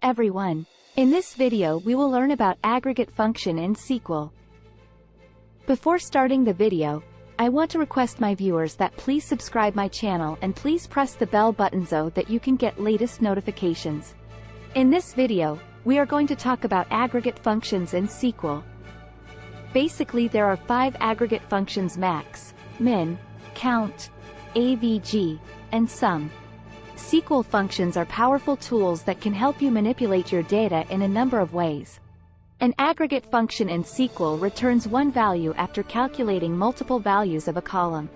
everyone. In this video we will learn about aggregate function in SQL. Before starting the video, I want to request my viewers that please subscribe my channel and please press the bell button so that you can get latest notifications. In this video, we are going to talk about aggregate functions in SQL. Basically there are 5 aggregate functions: max, min, count, AVG, and sum. SQL functions are powerful tools that can help you manipulate your data in a number of ways. An aggregate function in SQL returns one value after calculating multiple values of a column.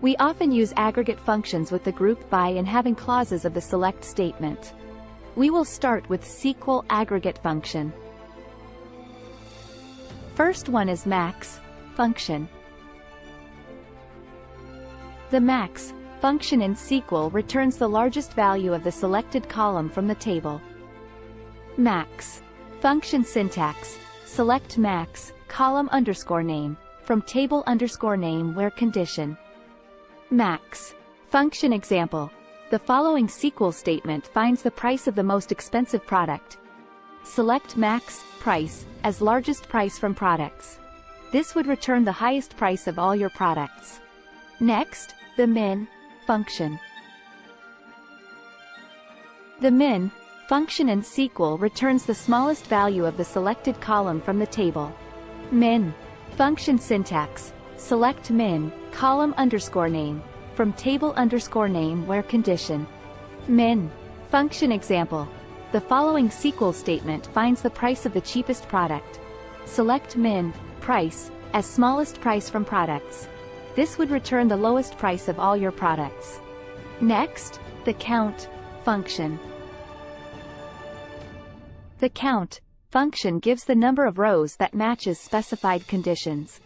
We often use aggregate functions with the group by and having clauses of the select statement. We will start with SQL aggregate function. First one is max function. The max function in SQL returns the largest value of the selected column from the table. Max function syntax: select max, column underscore name, from table underscore name where condition. Max function example: the following SQL statement finds the price of the most expensive product. Select max price as largest price from products. This would return the highest price of all your products. Next, the min function. The min function in SQL returns the smallest value of the selected column from the table. Min function syntax: select min, column underscore name, from table underscore name where condition. Min function example: the following SQL statement finds the price of the cheapest product. Select min price as smallest price from products. This would return the lowest price of all your products. Next, the count function. The count function gives the number of rows that matches specified conditions.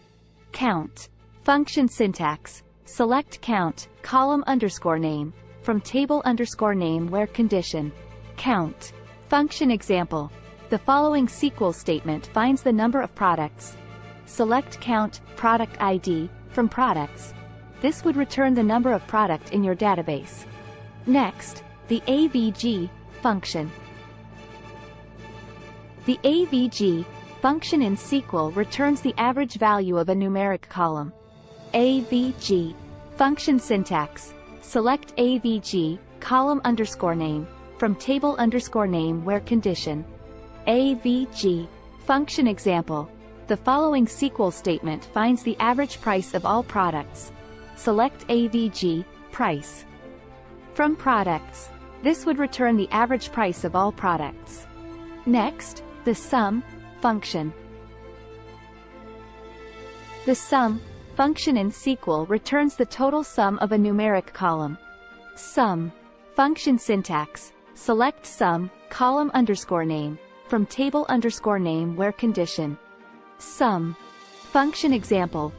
Count function syntax: select count, column underscore name, from table underscore name where condition. Count function example: the following SQL statement finds the number of products. Select count product ID from products. This would return the number of product in your database. Next, the AVG function. The AVG function in SQL returns the average value of a numeric column. AVG function syntax: select AVG, column underscore name, from table underscore name where condition. AVG function example: the following SQL statement finds the average price of all products. Select AVG price from products. This would return the average price of all products. Next, the sum function. The sum function in SQL returns the total sum of a numeric column. Sum function syntax: select sum, column underscore name, from table underscore name where condition. Sum function example: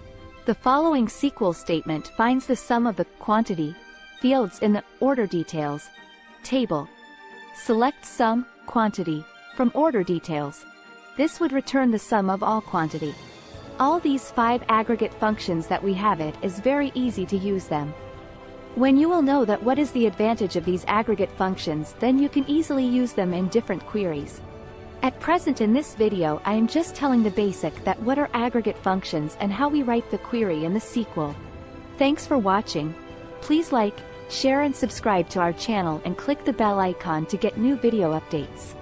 the following SQL statement finds the sum of the quantity fields in the order details table. Select sum quantity from order details. This would return the sum of all quantity. All these 5 aggregate functions that we have, it is very easy to use them. When you will know that what is the advantage of these aggregate functions, then you can easily use them in different queries. At present in this video I am just telling the basic that what are aggregate functions and how we write the query in the SQL. Thanks for watching. Please like, share and subscribe to our channel and click the bell icon to get new video updates.